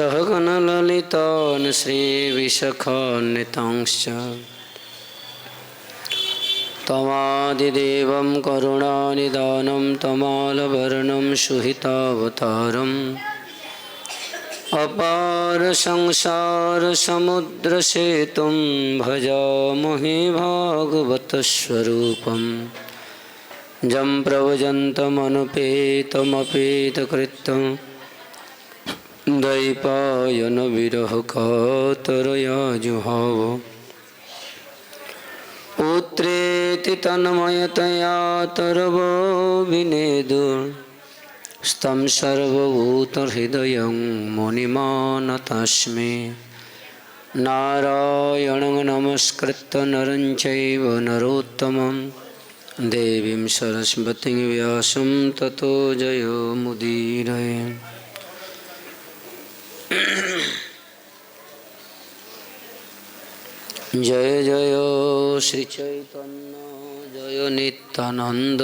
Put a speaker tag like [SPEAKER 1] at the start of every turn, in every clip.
[SPEAKER 1] सहगणललितान् श्रीविशाखान्वितांश्च तमादिदेवं करुणानिधानं तमालवर्णं सुहितावतारम् अपार संसार समुद्र सेतुं भजामहे भागवतस्वरूपं जं प्रव्रजन्तमनुपेतमपेतकृत्यं द्वैपायन विरह कातरया जुहाव पुत्रेति तन्मयतया तरवो विनेदुः स्तं सर्वभूतहृदयं मुनिमानतस्मै नारायणं नमस्कृत्य नरं चैव नरोत्तमं देवीं सरस्वतीं व्यासं ततो जयमुदीरये। जय जय श्री चैतन्य जय नित्यानंद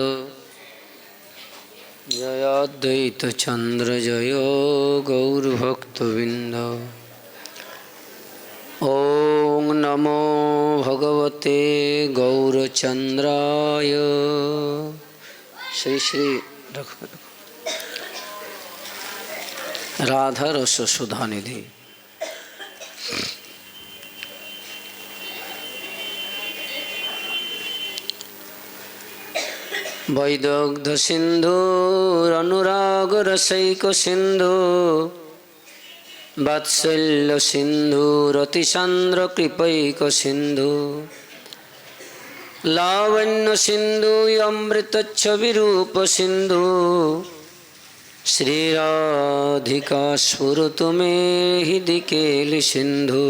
[SPEAKER 1] जय अद्वैत चंद्र जय गौरभक्तवृंद। ओं नमो भगवते गौरचंद्राय। श्री श्री राधा रस सुधा निधि। वैदग्ध सिंधुरनुराग रसैक सिंधु वात्सल्य सिंधुरतिसान्द्र कृपैक सिंधु लावण्य सिंधु अमृत छविरूप सिंधु श्रीराधिका स्फुरतु मे हृदि केलि सिंधु।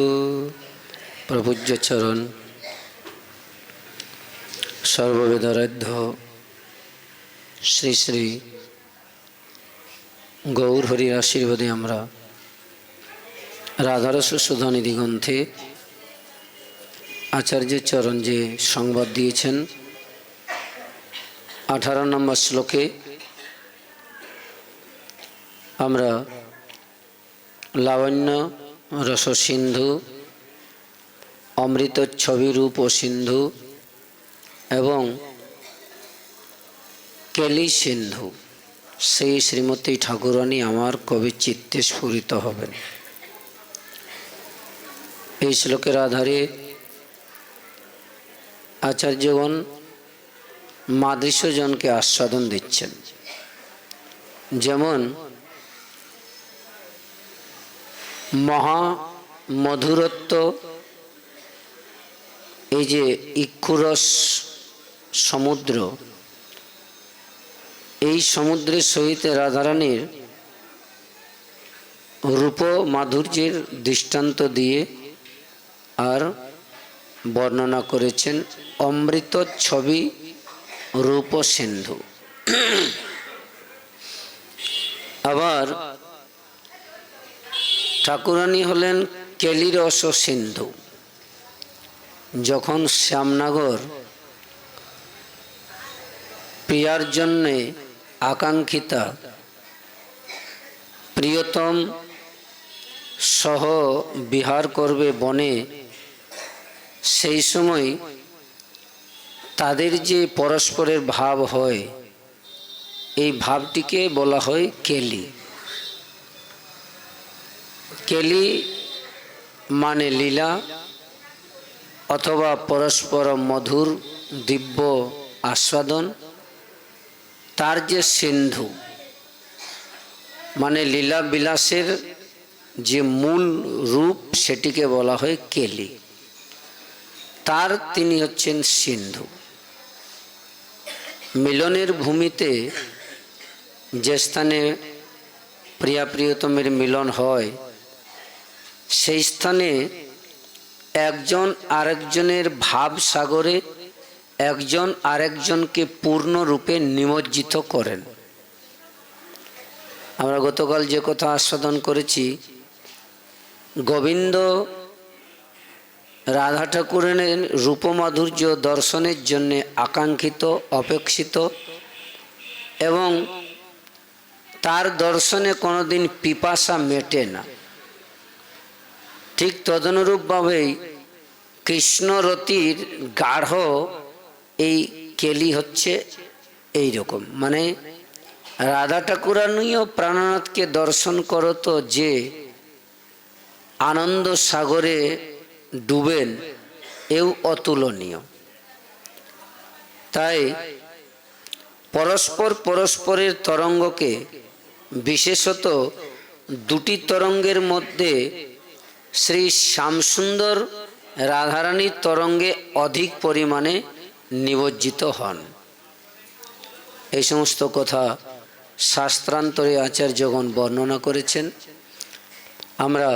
[SPEAKER 1] प्रभुज्य चरण सर्ववेदाराध्य श्री श्री गौर हरिर आशीर्वादे आमरा राधारस सुधानिधि ग्रंथे आचार्य चरण जे संवाद दिएছেন 18 नम्बर श्लोके आमरा लावण्य रस सिंधु अमृत छवि रूप सिंधु एवं केली सिंधु से श्रीमती ठाकुरानी आमार कवि चित्ते स्फुरित हबेन। এই শ্লোকের আধারে আচার্যগণ মাদৃশ্যজনকে আস্বাদন দিচ্ছেন। যেমন মহা মধুরত্ব এই যে ইক্ষুরস সমুদ্র, এই সমুদ্রের সহিত রাধারানীর রূপ মাধুর্যের দৃষ্টান্ত দিয়ে আর বর্ণনা করেছেন অমৃত ছবি রূপ সিন্ধু। আবার ঠাকুরানী হলেন কেলিরস সিন্ধু। যখন শ্যামনগর প্রিয়ার জন্যে আকাঙ্ক্ষিতা প্রিয়তম সহ বিহার করবে বনে, সেই সময় তাদের যে পরস্পরের ভাব হয় এই ভাবটিকে বলা হয় কেলি। কেলি মানে লীলা অথবা পরস্পর মধুর দিব্য আস্বাদন। তার যে সিন্ধু মানে লীলা বিলাসের যে মূল রূপ সেটিকে বলা হয় কেলি। তার তিনি হচ্ছেন সিন্ধু। মিলনের ভূমিতে যে স্থানে প্রিয়া প্রিয়তমের মিলন হয় সেই স্থানে একজন আরেকজনের ভাব সাগরে একজন আরেকজনকে পূর্ণরূপে নিমজ্জিত করেন। আমরা গতকাল যে কথা আস্বাদন করেছি, গোবিন্দ রাধা ঠাকুরের রূপমাধুর্য দর্শনের জন্য আকাঙ্ক্ষিত অপেক্ষিত এবং তার দর্শনে কোনোদিন পিপাসা মেটে না। ঠিক তদনুরূপভাবেই কৃষ্ণরতির গাঢ় এই কেলি হচ্ছে এই রকম, মানে রাধা ঠাকুরানীও প্রাণনাথকে দর্শন করত যে আনন্দ সাগরে ডুবেন, এও অতুলনীয়। তাই পরস্পর পরস্পরের তরঙ্গকে, বিশেষত দুটি তরঙ্গের মধ্যে শ্রী শ্যামসুন্দর রাধারানীর তরঙ্গে অধিক পরিমাণে নিমজ্জিত হন। এই সমস্ত কথা শাস্ত্রান্তরে আচার্যগণ বর্ণনা করেছেন। আমরা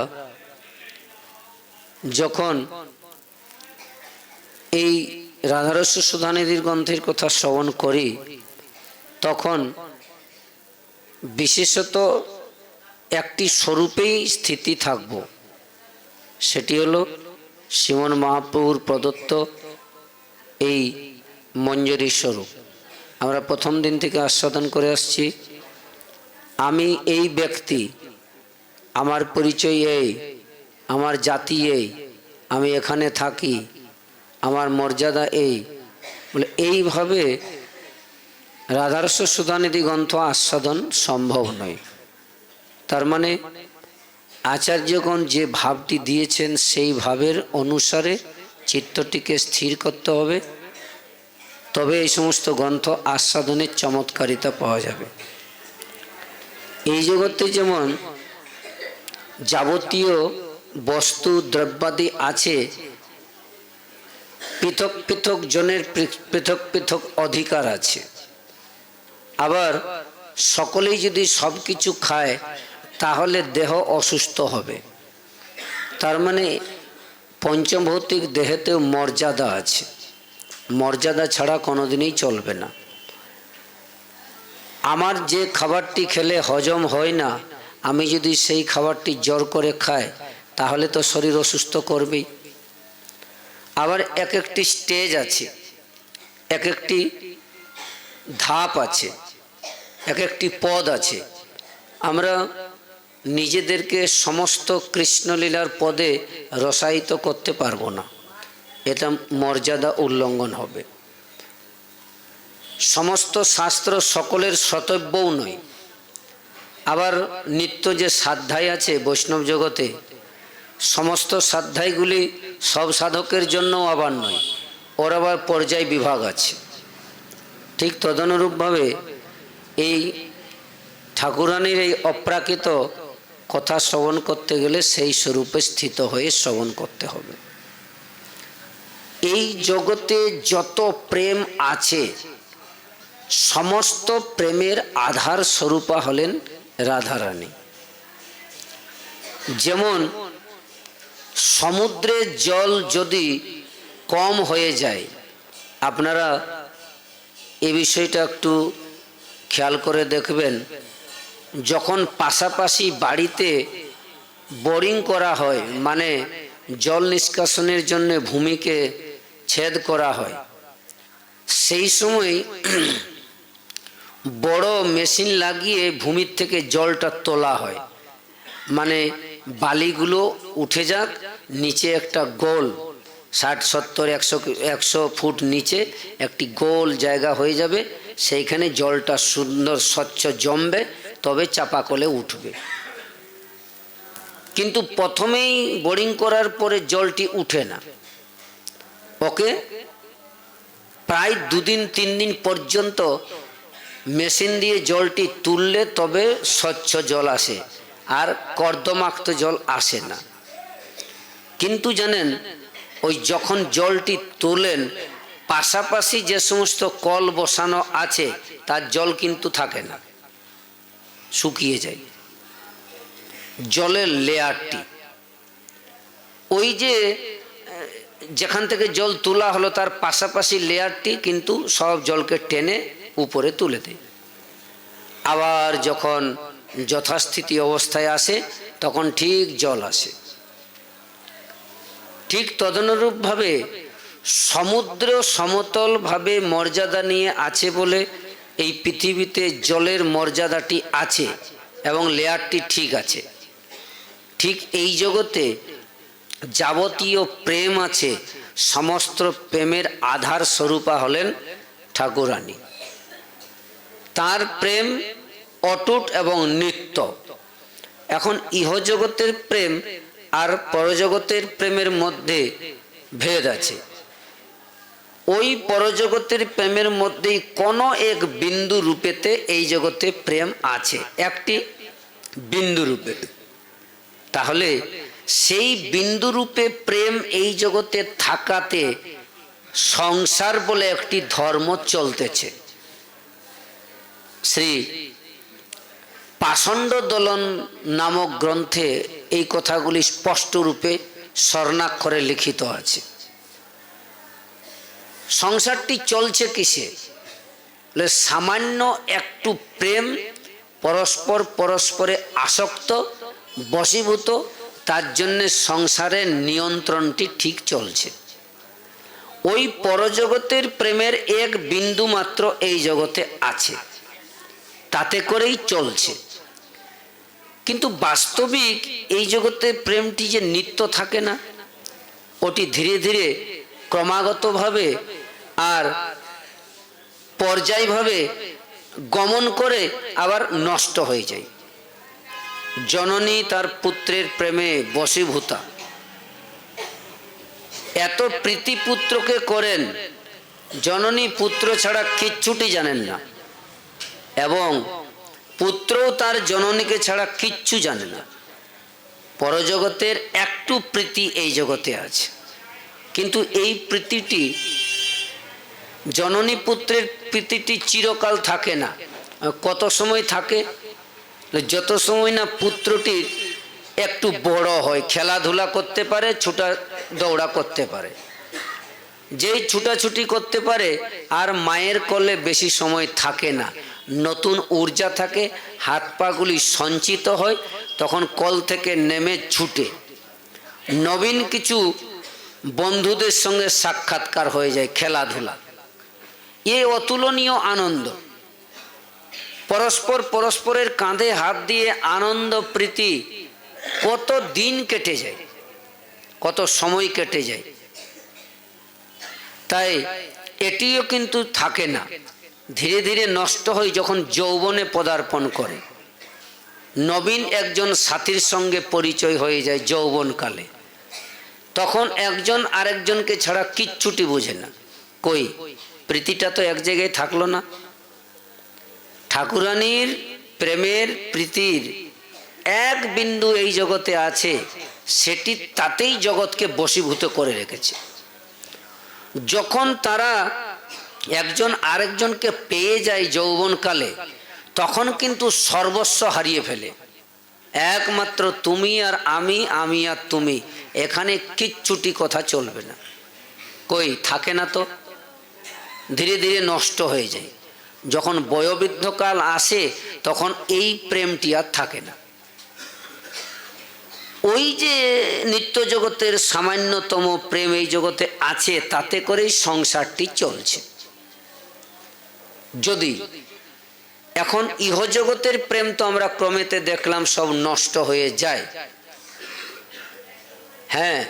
[SPEAKER 1] যখন এই রাধারস সুধানিধির গ্রন্থের কথা শ্রবণ করি, তখন বিশেষত একটি স্বরূপেই স্থিতি থাকব, সেটি হলো শ্রীমন মহাপ্রভুর প্রদত্ত এই মঞ্জরি স্বরূপ। আমরা প্রথম দিন থেকে আস্বাদন করে আসছি, আমি এই ব্যক্তি, আমার পরিচয় এই, আমার জাতি এই, আমি এখানে থাকি, আমার মর্যাদা এই, বলে এইভাবে রাধারস সুধানিধি গ্রন্থ আস্বাদন সম্ভব নয়। তার মানে আচার্যগণ যে ভাবটি দিয়েছেন সেই ভাবের অনুসারে চিত্তটিকে স্থির করতে হবে, তবে এই সমস্ত গ্রন্থ আস্বাদনের চমৎকারিতা পাওয়া যাবে। এই জগতে যেমন যাবতীয় বস্তু দ্রব্যাদি আছে, পৃথক পৃথক জনের পৃথক পৃথক অধিকার আছে। আবার সকলেই যদি সব কিছু খায় তাহলে দেহ অসুস্থ হবে। তার মানে পঞ্চভৌতিক দেহেতেও মর্যাদা আছে, মর্যাদা ছাড়া কোনোদিনই চলবে না। আমার যে খাবারটি খেলে হজম হয় না, আমি যদি সেই খাবারটি জোর করে খাই তাহলে তো শরীর অসুস্থ করবেই। আবার এক একটি স্টেজ আছে, এক একটি ধাপ আছে, এক একটি পদ আছে। আমরা নিজেদেরকে সমস্ত কৃষ্ণলীলার পদে রসায়িত করতে পারবো না, এটা মর্যাদা উল্লঙ্ঘন হবে। সমস্ত শাস্ত্র সকলের সতব্যও নয়। আবার নিত্য যে সাধ্যায় আছে বৈষ্ণব জগতে, সমস্ত সাধ্যায়গুলি সব সাধকের জন্যও আবার নয়, ওর আবার পর্যায় বিভাগ আছে। ঠিক তদনুরূপভাবে এই ঠাকুরানীর এই অপ্রাকৃত কথা শ্রবণ করতে গেলে সেই স্বরূপে স্থিত হয়ে শ্রবণ করতে হবে। এই জগতে যত প্রেম আছে, সমস্ত প্রেমের আধার স্বরূপা হলেন রাধারানী। যেমন সমুদ্রের জল যদি কম হয়ে যায়, আপনারা এই বিষয়টা একটু খেয়াল করে দেখবেন, যখন পাশাপাশি বাড়িতে বোরিং করা হয়, মানে জল নিষ্কাশনের জন্য ভূমিকে ছেদ করা হয়, সেই সময় বড় মেশিন লাগিয়ে ভূমির থেকে জলটা তোলা হয়, মানে বালিগুলো উঠে যাক, নিচে একটা গোল 60-70-100 ফুট নিচে একটি গোল জায়গা হয়ে যাবে, সেইখানে জলটা সুন্দর স্বচ্ছ জমবে, তবে চাপা কলে উঠবে। কিন্তু প্রথমেই বোরিং করার পরে জলটি উঠে না, ওকে প্রায় 2 দিন 3 দিন পর্যন্ত মেশিন দিয়ে জলটি তুললে তবে স্বচ্ছ জল আসে, আর কর্দমাক্ত জল আসে না। কিন্তু জানেন, ওই যখন জলটি তোলেন, পাশাপাশি যে সমস্ত কল বসানো আছে তার জল কিন্তু থাকে না, শুকিয়ে যায়। জলের লেয়ারটি, ওই যে যেখান থেকে জল তোলা হলো তার পাশাপাশি লেয়ারটি কিন্তু সব জলকে টেনে উপরে তুলে দেয়। আবার যখন যথাস্থিতি অবস্থায় আসে তখন ঠিক জল আসে। ঠিক তদনুরূপভাবে সমুদ্র সমতলভাবে মর্যাদা নিয়ে আছে বলে এই পৃথিবীতে জলের মর্যাদাটি আছে এবং লেয়ারটি ঠিক আছে। ঠিক এই জগতে যাবতীয় প্রেম আছে, সমস্ত প্রেমের আধার স্বরূপা হলেন ঠাকুরানী। তার প্রেম অটুট এবং নিত্য। এখন ইহজগতের প্রেম আর পরজগতের প্রেমের মধ্যে ভেদ আছে। ওই পরজগতের প্রেমের মধ্যেই কোনো এক বিন্দু রূপেতে এই জগতে প্রেম আছে, একটি বিন্দু রূপে। তাহলে সেই বিন্দু রূপে প্রেম এই জগতে থাকাতে সংসার বলে একটি ধর্ম চলতেছে। শ্রী পাষণ্ড দোলন নামক গ্রন্থে এই কথাগুলি স্পষ্ট রূপে স্বর্ণাক্ষরে লিখিত আছে। সংসারটি চলছে কিসে? সামান্য একটু প্রেম, পরস্পর পরস্পরে আসক্ত, বশীভূত, তার জন্যে সংসারের নিয়ন্ত্রণটি ঠিক চলছে। ওই পরজগতের প্রেমের এক বিন্দু মাত্র এই জগতে আছে, তাতে করেই চলছে। কিন্তু বাস্তবিক এই জগতে প্রেমটি যে নিত্য থাকে না, ওটি ধীরে ধীরে ক্রমাগতভাবে আর পর্যায়ভাবে গমন করে আবার নষ্ট হয়ে যায়। জননী তার পুত্রের প্রেমে বশীভূতা, এত প্রীতি পুত্রকে করেন, জননী পুত্র ছাড়া কিচ্ছুটি জানেন না, এবং পুত্রও তার জননীকে ছাড়া কিচ্ছু জানে না। পরজগতের একটু প্রীতি এই জগতে আছে, কিন্তু এই প্রীতিটি, জননী পুত্রের প্রীতিটি চিরকাল থাকে না। কত সময় থাকে? যত সময় না পুত্রটি একটু বড় হয়, খেলাধুলা করতে পারে, ছুটা দৌড়া করতে পারে। যেই ছুটাছুটি করতে পারে আর মায়ের কোলে বেশি সময় থাকে না, নতুন ঊর্জা থাকে, হাত পাগুলি সঞ্চিত হয়, তখন কোল থেকে নেমে ছুটে নবীন কিছু বন্ধুদের সঙ্গে সাক্ষাৎকার হয়ে যায়, খেলাধুলা। এ অতুলনীয় আনন্দ। পরস্পর পরস্পরের কাঁধে হাত দিয়ে আনন্দ প্রীতি কত দিন কেটে যায়, কত সময় কেটে যায়। তাই এটিও কিন্তু থাকে না, ধীরে ধীরে নষ্ট হয় যখন যৌবনে পদার্পণ করে। নবীন একজন সাথীর সঙ্গে পরিচয় হয়ে যায় যৌবনকালে, তখন একজন আরেকজনকে ছাড়া কিচ্ছুটি বোঝে না। কই প্রীতিটা তো এক জায়গায় থাকলো না। ঠাকুরানীর প্রেমের প্রীতির এক বিন্দু এই জগতে আছে, সেটি তাতেই জগৎকে বশীভূত করে রেখেছে। যখন তারা একজন আরেকজনকে পেয়ে যায় যৌবনকালে, তখন কিন্তু সর্বস্ব হারিয়ে ফেলে। একমাত্র তুমি আর আমি, আমি আর তুমি, এখানে কিচ্ছুটি কথা চলবে না। কই থাকে না তো, ধীরে ধীরে নষ্ট হয়ে যায়। যখন বয়োবৃদ্ধকাল আসে তখন এই প্রেমটি আর থাকে না। ওই যে নিত্য জগতের সামান্যতম প্রেম এই জগতে আছে, তাতে করেই সংসারটি চলছে। যদি এখন ইহজগতের প্রেম তো আমরা ক্রমেতে দেখলাম সব নষ্ট হয়ে যায়। হ্যাঁ,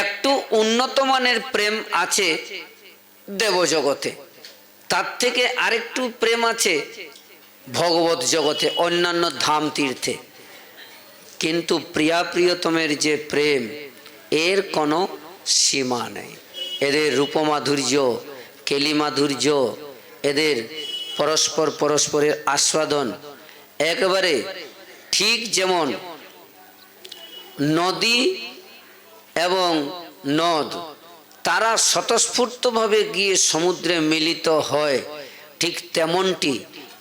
[SPEAKER 1] একটু উন্নত মানের প্রেম আছে দেবজগতে, তার থেকে আরেকটু প্রেম আছে ভগবত জগতে, অন্যান্য ধাম তীর্থে। কিন্তু প্রিয়া প্রিয়তমের যে প্রেম, এর কোনো সীমা নেই। এদের রূপমাধুর্য, কেলিমাধুর্য, এদের পরস্পর পরস্পরের আস্বাদন একেবারে ঠিক যেমন নদী এবং নদ তারা স্বতঃস্ফূর্তভাবে গিয়ে সমুদ্রে মিলিত হয়, ঠিক তেমনটি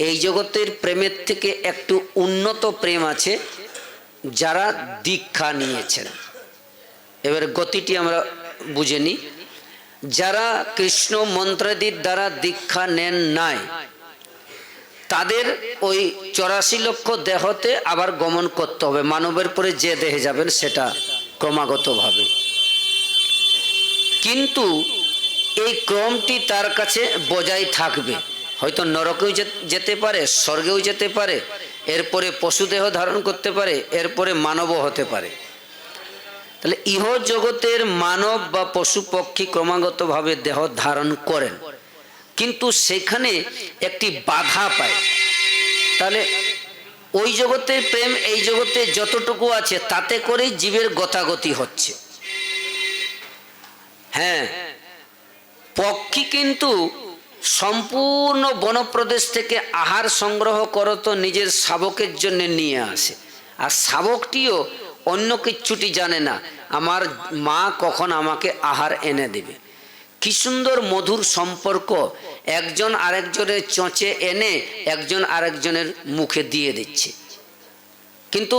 [SPEAKER 1] এই জগতের প্রেমের থেকে একটু উন্নত প্রেম আছে যারা দীক্ষা নিয়েছেন। এবার গতিটি আমরা বুঝে নিই। যারা কৃষ্ণ মন্ত্রাদির দ্বারা দীক্ষা নেন নাই, তাদের ওই 84 লক্ষ দেহতে আবার গমন করতে হবে। মানবের পরে যে দেহে যাবেন সেটা ক্রমাগতভাবে, কিন্তু এই ক্রমটি তার কাছে বজায় থাকবে। হয়তো নরকেও যেতে পারে, স্বর্গেও যেতে পারে, এরপরে পশুদেহ ধারণ করতে পারে, এরপরে মানবও হতে পারে। তাহলে ইহ জগতের মানব বা পশু পক্ষী ক্রমাগতভাবে দেহ ধারণ করেন, কিন্তু সেখানে একটি বাধা পায়। তাহলে ওই জগতের প্রেম এই জগতে যতটুকু আছে তাতে করেই জীবের গতাগতি হচ্ছে। হ্যাঁ, পক্ষী কিন্তু সম্পূর্ণ বনপ্রদেশ থেকে আহার সংগ্রহ করত নিজের শাবকের জন্য নিয়ে আসে, আর শাবকটিও অন্য কিচ্ছুটি জানে না আমার মা কখন আমাকে আহার এনে দেবে। কি সুন্দর মধুর সম্পর্ক, একজন আরেকজনের চোঁচে এনে একজন আরেকজনের মুখে দিয়ে দিচ্ছে, কিন্তু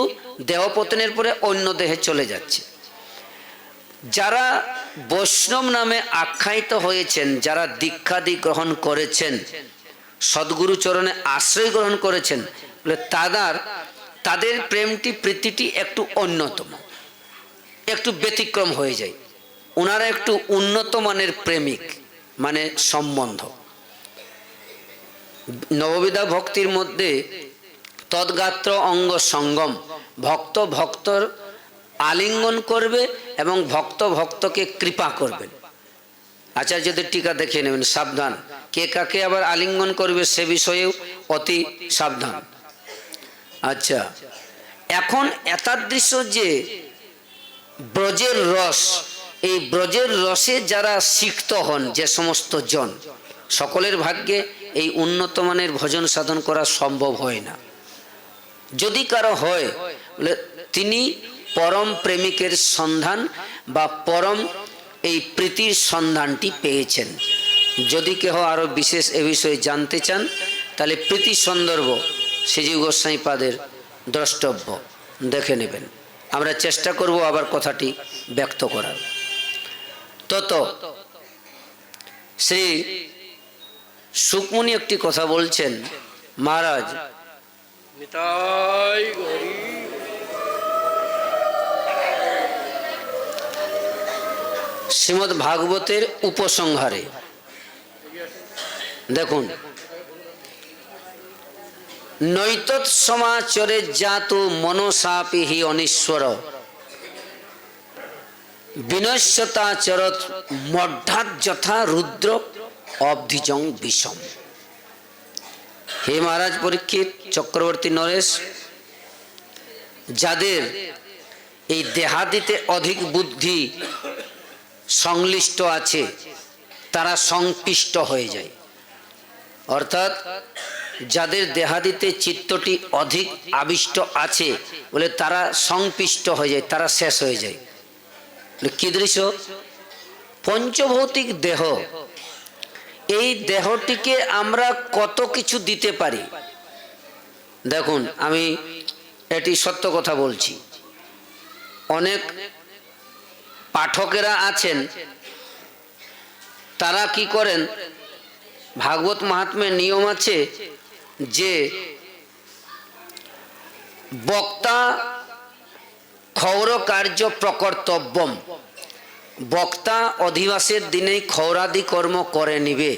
[SPEAKER 1] দেহপতনের পরে অন্য দেহে চলে যাচ্ছে। যারা বৈষ্ণব নামে আখ্যায়িত হয়েছেন, যারা দীক্ষাদি গ্রহণ করেছেন, সদ্গুরু চরণে আশ্রয় গ্রহণ করেছেন, বলে তাদের প্রেমটি প্রীতিটি একটু অন্যতম, একটু ব্যতিক্রম হয়ে যায়। ওনারা একটু উন্নত মানের প্রেমিক, মানে সম্বন্ধ। নববিধা ভক্তির মধ্যে তদ্গাত্র অঙ্গ সঙ্গম, ভক্ত ভক্তর আলিঙ্গন করবে এবং ভক্ত ভক্তকে কৃপা করবেন। আচার্যদের টিকা দেখে নেবেন, সাবধান, কে কাকে আবার আলিঙ্গন করবে সে বিষয়েও অতি সাবধান। আচ্ছা, এখন এতাদৃশ্য যে ব্রজের রস, এই ব্রজের রসে যারা সিক্ত হন, যে সমস্ত জন, সকলের ভাগ্যে এই উন্নত মানের ভজন সাধন করা সম্ভব হয় না। যদি কারো হয়, বলে তিনি পরম প্রেমিকের সন্ধান বা পরম এই প্রীতির সন্ধানটি পেয়েছেন। যদি কেহ আরো বিশেষ এ বিষয়ে জানতে চান, তাহলে প্রীতি সন্দর্ভ শ্রীজীব গোস্বামী পাদের দ্রষ্টব্য দেখে নেবেন। আমরা চেষ্টা করব আবার কথাটি ব্যক্ত করার। তত শ্রী সুকমুনি একটি কথা বলছেন, মহারাজ শ্রীমদ্ ভাগবতের উপসংহারে দেখুন, নৈতৎ সমাচরে জাত মনসাপি হি অনীশ্বর বিনশ্যতাচরৎ মধ্যাৎ যথা রুদ্র অবধিজং বিষম। হে মহারাজ পরীক্ষিত, চক্রবর্তী নরেশ, যাদের এই দেহাদিতে অধিক বুদ্ধি সংশ্লিষ্ট আছে তারা সংপিষ্ট হয়ে যায়। অর্থাৎ যাদের দেহাদিতে চিত্তটি অধিক আবিষ্ট আছে, বলে তারা সংপিষ্ট হয়ে যায়, তারা শেষ হয়ে যায়। কি দৃশ্য? পঞ্চভৌতিক দেহ, এই দেহটিকে আমরা কত কিছু দিতে পারি। দেখুন, আমি এটি সত্য কথা বলছি, অনেক পাঠকেরা আছেন, তারা কি করেন, ভাগবত মাহাত্ম্যের নিয়ম আছে যে বক্তা ক্ষৌর কার্য প্রকর্তব্যম, বক্তা অধিবাসের দিনেই ক্ষৌরাদি কর্ম করে নিবে,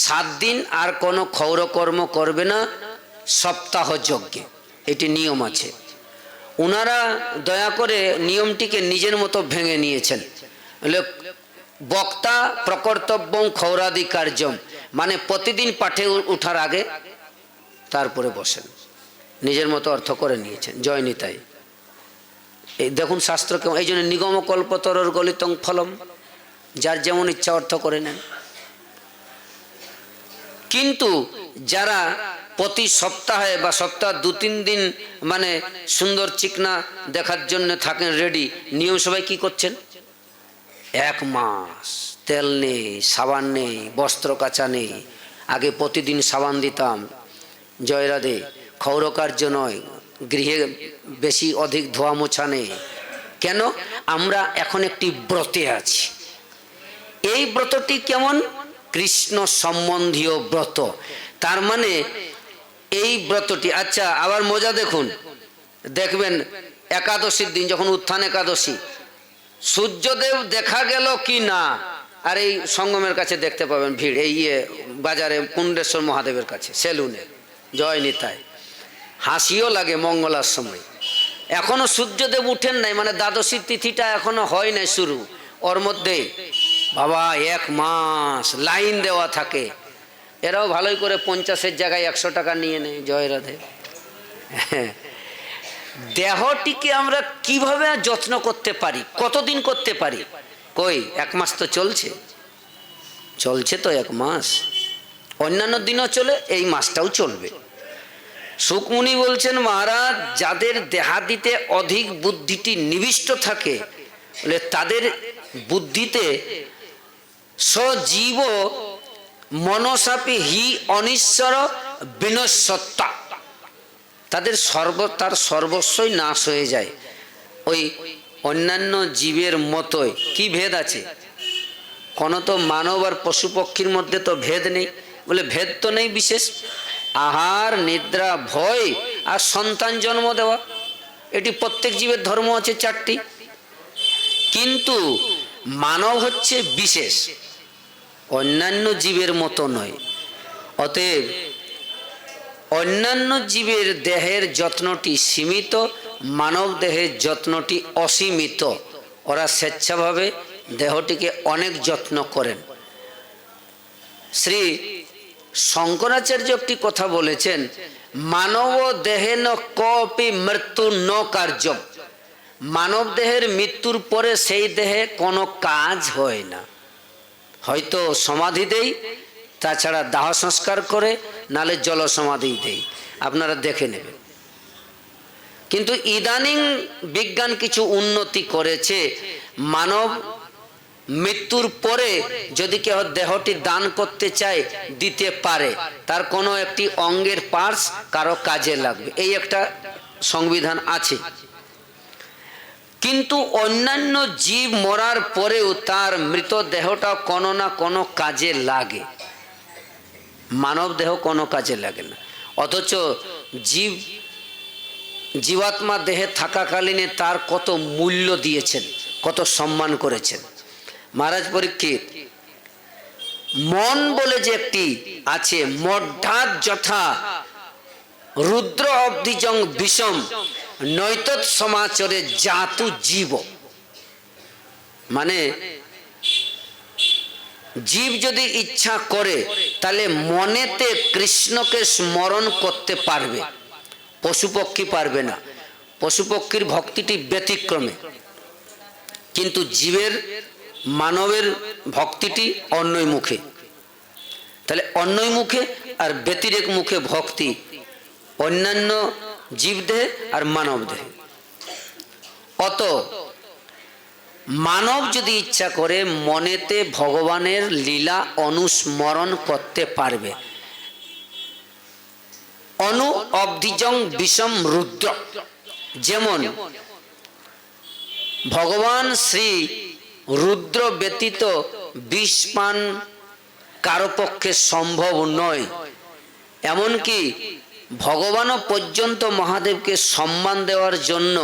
[SPEAKER 1] 7 দিন আর কোনো ক্ষৌর কর্ম করবে না সপ্তাহ যজ্ঞে, এটি নিয়ম আছে। ওনারা দয়া করে নিয়মটিকে নিজের মতো ভেঙে নিয়েছেন। বক্তা প্রকর্তব্যম ক্ষৌরাদি কার্যম, মানে প্রতিদিন পাঠে উঠার আগে তারপরে বসেন, নিজের মতো অর্থ করে নিয়েছেন। জয় নিতাই। এই দেখুন শাস্ত্র কেমন, এই জন্য নিগম কল্পতরর গলিতং ফলম, যার যেমন ইচ্ছা অর্থ করে নেন। কিন্তু যারা প্রতি সপ্তাহে বা সপ্তাহ 2-3 দিন মানে সুন্দর চিকনা দেখার জন্য থাকেন রেডি, নিয়ম সবাই কি করছেন, 1 মাস তেল নেই, সাবান নেই, বস্ত্র কাচা নেই। আগে প্রতিদিন সাবান দিতাম, জয় রাধে, ক্ষৌরকার্য নয়, গৃহে বেশি অধিক ধোয়া মোছা নেই। কেন? আমরা এখন একটি ব্রতে আছি। এই ব্রতটি কেমন? কৃষ্ণ সম্বন্ধীয় ব্রত। তার মানে এই ব্রতটি, আচ্ছা আবার মজা দেখুন, দেখবেন একাদশীর দিন যখন উত্থান একাদশী, সূর্যদেব দেখা গেল কি না, আর এই সঙ্গমের কাছে দেখতে পাবেন ভিড়, এই বাজারে কুণ্ডেশ্বর মহাদেবের কাছে সেলুনে, জয় নিতাই। হাসিও লাগে মঙ্গলার সময়, এখনো সূর্যদেব উঠেন নাই, মানে দ্বাদশী তিথিটা এখনো হয় নাই শুরু, ওর মধ্যে বাবা 1 মাস লাইন দেওয়া থাকে। এরাও ভালোই করে 50-এর জায়গায় 100 টাকা নিয়ে নেয়। জয় রাধে। দেহটিকে আমরা কিভাবে যত্ন করতে পারি, কতদিন করতে পারি? কই 1 মাস তো চলছে, চলছে তো 1 মাস, অন্যান্য দিনও চলে, এই মাসটাও চলবে। সুকমুনি বলছেন মহারাজ, যাদের দেহাদিতে অধিক বুদ্ধিটি নিবিষ্ট থাকে, বলে তাদের বুদ্ধিতে সজীব মনসাপি হি অনিশ্বর বিনশ্বত্তা, তাদের তার সর্বস্বই নাশ হয়ে যায়। ওই অন্যান্য জীবের মতোই কি ভেদ আছে? কোনো তো মানব আর পশু পক্ষীর মধ্যে তো ভেদ নেই। বলে ভেদ তো নেই বিশেষ, আহার, নিদ্রা, ভয় আর সন্তান জন্ম দেওয়া, এটি প্রত্যেক জীবের ধর্ম আছে 4টি। কিন্তু মানব হচ্ছে বিশেষ, অন্যান্য জীবের মতো নয়। অতএব অন্যান্য জীবের দেহের যত্নটি সীমিত, মানব দেহের যত্নটি অসীমিত। ওরা স্বেচ্ছাভাবে দেহটিকে অনেক যত্ন করেন। শ্রী শঙ্করাচার্য একটি কথা বলেছেন, মানব দেহে ন কপি মৃত্যু ন কার্য, মানব দেহের মৃত্যুর পরে সেই দেহে কোনো কাজ হয় না। হয়তো সমাধি দেই, তাছাড়া দাহ সংস্কার করে, নালে জল সমাধি দেই, আপনারা দেখে নেবেন। কিন্তু ইদানিং বিজ্ঞান কিছু উন্নতি করেছে, মানব মৃত্যুর পরে যদি কেউ দেহটি দান করতে চায় দিতে পারে, তার কোনো একটি অঙ্গের পার্টস কারো কাজে লাগবে, এই একটা সংবিধান আছে। কিন্তু অন্যান্য জীব মরার পরেও তার মৃত দেহটা কোনো না কোনো কাজে লাগে, মানব দেহ কোনো কাজে লাগে না। অথচ জীবাত্মা দেহে থাকাকালীনে তার কত মূল্য দিয়েছেন, কত সম্মান করেছেন। মহারাজ পরীক্ষিত, মন বলে যে একটি আছে, মধ্যাৎ যথা রুদ্র অব্ধিজং বিষম নৈতৎ সমাচরে জাতু জীব, মানে জীব যদি ইচ্ছা করে তাহলে মনেতে কৃষ্ণকে স্মরণ করতে পারবে, পশু পক্ষী পারবে না। পশু পক্ষীর ভক্তিটি ব্যতিক্রমে, কিন্তু জীবের, মানবের ভক্তিটি অন্যই মুখে। তাহলে অন্যই মুখে আর ব্যতিরেক মুখে ভক্তি, অন্যান্য জীব দেহে আর মানব দেহে। অত মানব যদি ইচ্ছা করে মনেতে ভগবানের লীলা অনুস্মরণ করতে পারবে। অনু অব্ধিজং বিষম রুদ্র, যেমন ভগবান শ্রী রুদ্র ব্যতীত বিষ পান কারো পক্ষে সম্ভব নয়। এমনকি ভগবানও পর্যন্ত মহাদেবকে সম্মান দেওয়ার জন্য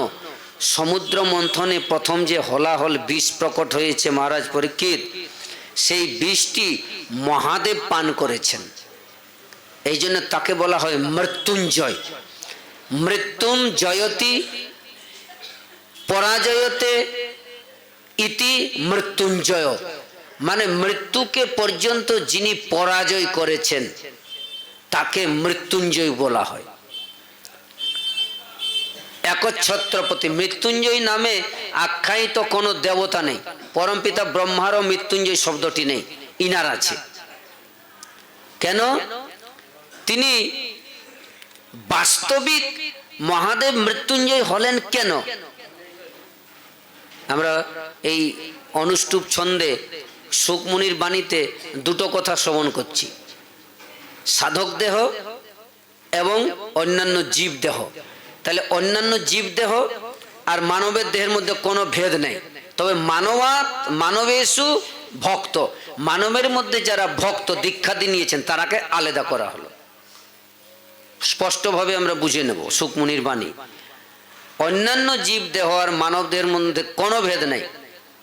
[SPEAKER 1] সমুদ্র মন্থনে প্রথম যে হলাহল বিষ প্রকট হয়েছে মহারাজ পরীক্ষিত, সেই বিষটি মহাদেব পান করেছেন। এই জন্য তাকে বলা হয় মৃত্যুঞ্জয়। মৃত্যুম জয়তি পরাজয়তে ইতি মৃত্যুঞ্জয়, মানে মৃত্যুকে পর্যন্ত যিনি পরাজয় করেছেন তাকে মৃত্যুঞ্জয় বলা হয়। একচ্ছত্রপতি মৃত্যুঞ্জয় নামে আখ্যায়িত কোনো দেবতা নেই, পরমপিতা ব্রহ্মারও মৃত্যুঞ্জয় শব্দটি নেই, ইনার আছে। কেন? তিনি বাস্তবিক মহাদেব মৃত্যুঞ্জয় হলেন কেন? আমরা এই অনুষ্টুপ ছন্দে সুকমুনির বাণীতে দুটো কথা শ্রবণ করছি, সাধক দেহ এবং অন্যান্য জীব দেহ। তাহলে অন্যান্য জীব দেহ আর মানবের দেহের মধ্যে কোনো ভেদ নেই, তবে মানবেশু ভক্ত, মানবের মধ্যে যারা ভক্ত দীক্ষাদি নিয়েছেন তারাকে আলাদা করা হলো। স্পষ্টভাবে আমরা বুঝে নেব সুকমুনির বাণী। অন্যান্য জীব দেহ আর মানব দেহের মধ্যে কোনো ভেদ নেই,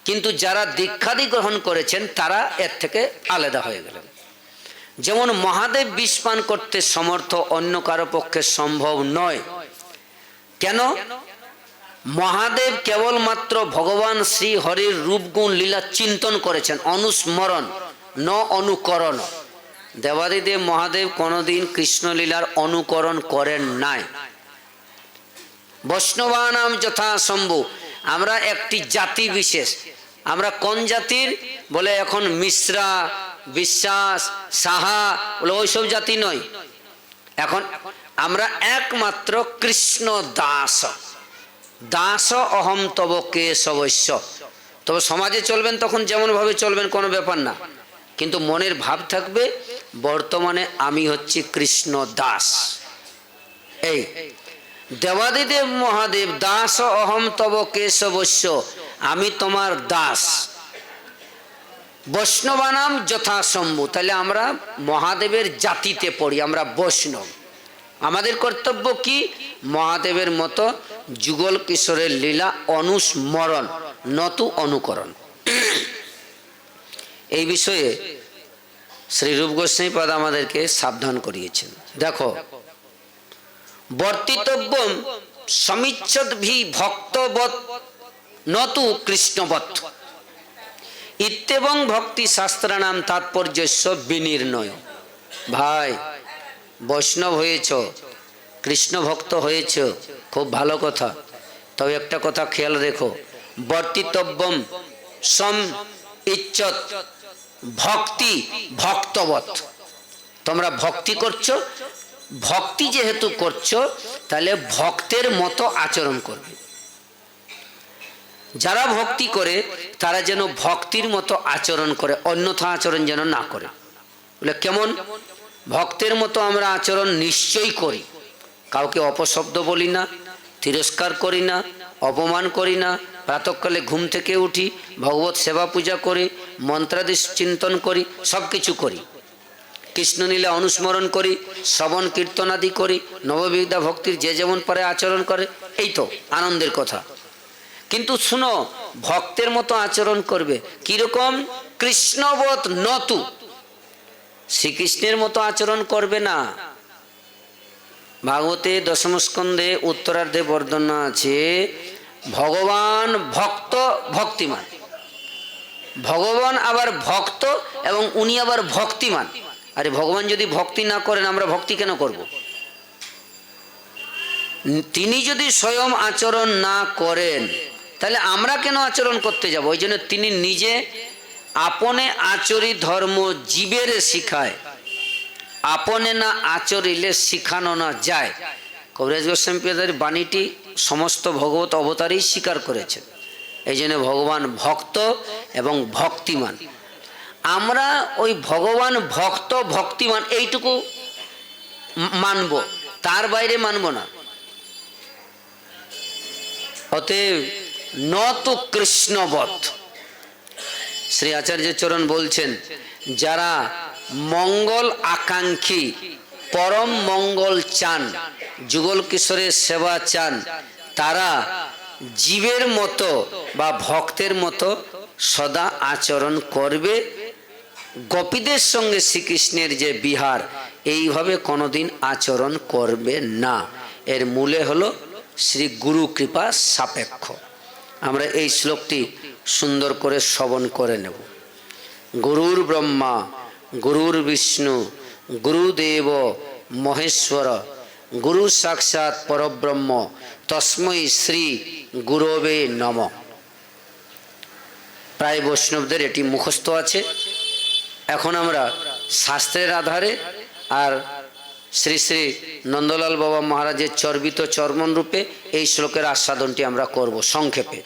[SPEAKER 1] কিন্তু যারা দীক্ষাদি গ্রহণ করেছেন তারা এর থেকে আলাদা হয়ে গেলেন। যেমন মহাদেব বিষ পান করতে সমর্থ অন্য কারো পক্ষে সম্ভব নয়। কেন? মহাদেব কেবলমাত্র ভগবান শ্রী হরির রূপগুণ লীলা চিন্তন করেছেন, অনুস্মরণ ন অনুকরণ। দেবাদিদেব মহাদেব কোনোদিন কৃষ্ণলীলার অনুকরণ করেন নাই। বৈষ্ণবানাম যথা শম্ভু, আমরা একটি জাতি বিশেষ। আমরা কোন জাতির বলে? এখন মিশ্রা, বিশ্বাস, সাহা বলে ওইসব জাতি নয়। এখন আমরা একমাত্র কৃষ্ণ দাস। দাস অহম তব কেশবস্য। তবে সমাজে চলবেন তখন যেমন ভাবে চলবেন, কোনো ব্যাপার না, কিন্তু মনের ভাব থাকবে বর্তমানে আমি হচ্ছি কৃষ্ণ দাস। এই দেবাদিদেব মহাদেব দাস অহম তব কেশবস্য, আমি তোমার দাস। বৈষ্ণবানাম যথাশম্ভু, তাহলে আমরা মহাদেবের জাতিতে পড়ি, আমরা বৈষ্ণব। আমাদের কর্তব্য কি? মহাদেবের মতো যুগল কিশোরের লীলা অনুস্মরণ নতু অনুকরণ। এই বিষয়ে শ্রী রূপ গোস্বামী পাদ আমাদেরকে সাবধান করিয়েছেন। দেখো, বর্তিতব্যম সমিচ্ছদ্ভি ভক্তবৎ নতু কৃষ্ণবৎ ইত্যেবং ভক্তি শাস্ত্রানাম তাৎপর্যস্য বিনির্ণয়। ভাই, বৈষ্ণব হয়েছ, কৃষ্ণ ভক্ত হয়েছ, খুব ভালো কথা। তবে একটা কথা খেয়াল রেখো, বর্তিতব্যম সম ইচ্ছত ভক্তি ভক্তবৎ। তোমরা ভক্তি করছো, ভক্তি যেহেতু করছো তাহলে ভক্তের মতো আচরণ করবে। যারা ভক্তি করে তারা যেন ভক্তির মতো আচরণ করে, অন্যথা আচরণ যেন না করে। বলে কেমন? ভক্তের মতো আমরা আচরণ নিশ্চয়ই করি। কাউকে অপশব্দ বলি না, তিরস্কার করি না, অপমান করি না। প্রাতঃকালে ঘুম থেকে উঠি, ভগবত সেবা পূজা করি, মন্ত্রাদি চিন্তন করি, সব কিছু করি। কৃষ্ণলীলা অনুস্মরণ করি, শ্রবণ কীর্তনাদি করি, নববিদ্যা ভক্তির যে যেমন পারে আচরণ করে। এই তো আনন্দের কথা। কিন্তু শুনো, ভক্তের মতো আচরণ করবে কিরকম? কৃষ্ণবৎ নতু, শ্রীকৃষ্ণের মতো আচরণ করবে না। ভাগবতে দশম স্কন্ধে উত্তরার্ধে বর্ণনা আছে, ভগবান ভক্ত ভক্তিমান। ভগবান আবার ভক্ত এবং উনি আবার ভক্তিমান। আরে ভগবান যদি ভক্তি না করেন আমরা ভক্তি কেন করব? তিনি যদি স্বয়ং আচরণ না করেন তাহলে আমরা কেন আচরণ করতে যাব? ওই জন্য তিনি নিজে আপনে আচরি ধর্ম জীবের শিখায়, আপনে না আচরিলে শিখানো না যায়। কবিরাজ গোস্বামী পাদের বাণীটি সমস্ত ভগবত অবতারেই স্বীকার করেছেন। এই জন্য ভগবান ভক্ত এবং ভক্তিমান। আমরা ওই ভগবান ভক্ত ভক্তিমান এইটুকু মানব, তার বাইরে মানব না। অতএব নতু কৃষ্ণবৎ। শ্রী আচার্য চরণ বলছেন, যারা মঙ্গল আকাঙ্ক্ষী, পরম মঙ্গল চান, যুগল কিশোরের সেবা চান, তারা জীবের মতো বা ভক্তের মতো সদা আচরণ করবে। গোপীদের সঙ্গে শ্রীকৃষ্ণের যে বিহার, এইভাবে কোনোদিন আচরণ করবে না। এর মূলে হলো শ্রী গুরু কৃপা সাপেক্ষ। আমরা এই শ্লোকটি সুন্দর করে শ্রবণ করে নেব। গুরুর ব্রহ্মা গুরুর বিষ্ণু গুরুদেব মহেশ্বর গুরু সাক্ষাৎ পরব্রহ্ম তস্মৈ শ্রী গুরবে নমঃ। প্রায় বৈষ্ণবদের এটি মুখস্থ আছে। এখন আমরা শাস্ত্রের আধারে আর শ্রী শ্রী নন্দলাল বাবা মহারাজের চর্বিত চর্মন রূপে এই শ্লোকের আস্বাদনটি আমরা করব সংক্ষেপে।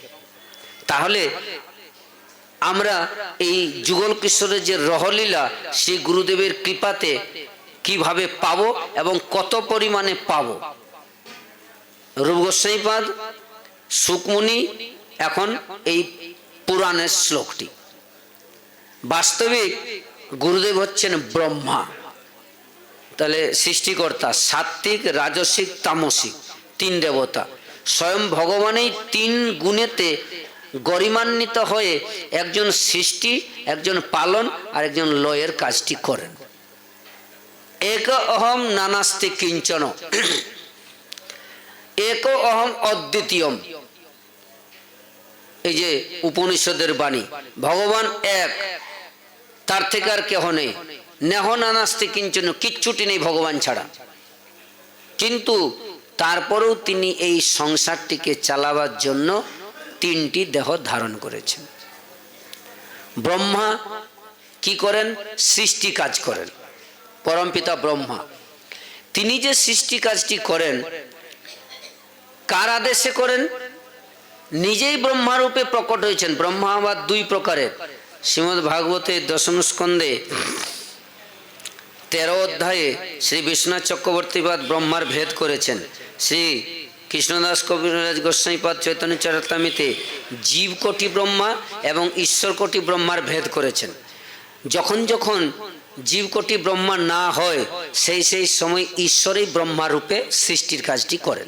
[SPEAKER 1] তাহলে আমরা এই যুগল কিশোরের যে রহলীলা শ্রী গুরুদেবের কৃপাতে কিভাবে পাবো এবং কত পরিমাণে পাবো। রূপ গোস্বামী পাদ, সুকমুনি এখন এই পুরাণের শ্লোকটি। বাস্তবিক গুরুদেব হচ্ছেন ব্রহ্মা, তাহলে সৃষ্টিকর্তা, সাত্ত্বিক রাজসিক তামসিক তিন দেবতা। স্বয়ং ভগবানই তিন গুণেতে গরিমান্বিত হয়ে একজন সৃষ্টি, একজন পালন আর একজন লয়ের কাজটি করেন। এক অহম নানাস্তি কিঞ্চন, এক অহম অদ্বিতীয়ম। এই যে উপনিষদের বাণী, ভগবান এক, তার থেকে আর কেহ নেই। নেহ নানাস্তি কিঞ্চন, কিচ্ছুটি নেই ভগবান ছাড়া। কিন্তু তারপরেও তিনি এই সংসারটিকে চালাবার জন্য তিনটি দেহ ধারণ করেছেন। ব্রহ্মা কি করেন? সৃষ্টি কাজ করেন। পরমপিতা ব্রহ্মা তিনি যে সৃষ্টি কাজটি করেন, কার আদেশে করেন? নিজেই ব্রহ্মারূপে প্রকট হয়েছেন। ব্রহ্মা আবার দুই প্রকারের। শ্রীমদ্ ভাগবতে দশম স্কন্ধে 13 অধ্যায়ে শ্রী বিশ্বনাথ চক্রবর্তীপাদ ব্রহ্মার ভেদ করেছেন। শ্রী কৃষ্ণদাস কবিরাজ গোস্বামীপাদ চৈতন্য চরিতামৃতে জীবকোটি ব্রহ্মা এবং ঈশ্বরকোটি ব্রহ্মার ভেদ করেছেন। যখন যখন জীবকোটি ব্রহ্মা না হয়, সেই সেই সময় ঈশ্বরই ব্রহ্মারূপে সৃষ্টির কাজটি করেন।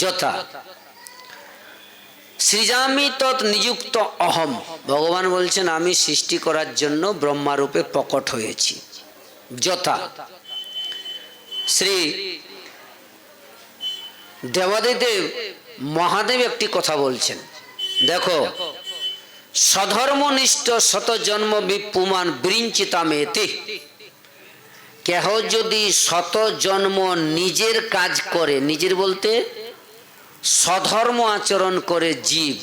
[SPEAKER 1] যথা সৃজামি তৎ নিযুক্ত অহম, ভগবান বলছেন আমি সৃষ্টি করার জন্য ব্রহ্মারূপে প্রকট হয়েছি। যথা শ্রী দেবাদিদেব মহাদেব একটি কথা বলছেন, দেখো, সধর্মনিষ্ঠ শত জন্ম বিপুমান বৃঞ্চিতামেতি, কেহ যদি শত জন্ম নিজের কাজ করে, নিজের বলতে স্বধর্ম আচরণ করে জীব,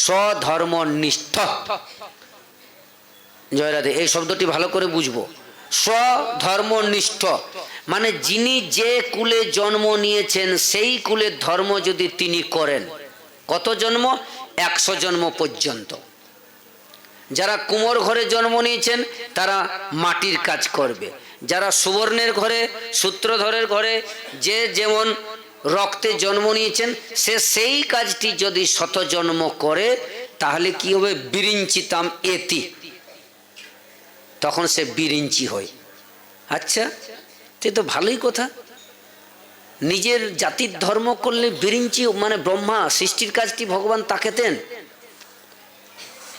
[SPEAKER 1] স্বধর্মনিষ্ঠ, জয় রাধে, এই শব্দটি ভালো করে বুঝবো। স্বধর্মনিষ্ঠ মানে যিনি যে কুলে জন্ম নিয়েছেন সেই কুলের ধর্ম যদি তিনি করেন, কত জন্ম? 100 জন্ম পর্যন্ত। যারা কুমোর ঘরে জন্ম নিয়েছেন তারা মাটির কাজ করবে, যারা সুবর্ণের ঘরে, সূত্রধরের ঘরে যে যেমন রক্তে জন্ম নিয়েছেন, সে সেই কাজটি যদি 100 জন্ম করে তাহলে কি হবে? বিরিঞ্চিতাম এতি, তখন সে বিরিঞ্চি হয়। আচ্ছা, সে তো ভালোই কথা। নিজের জাতির ধর্ম করলে বিরিঞ্চি, মানে ব্রহ্মা সৃষ্টির কাজটি ভগবান তাকে দেন।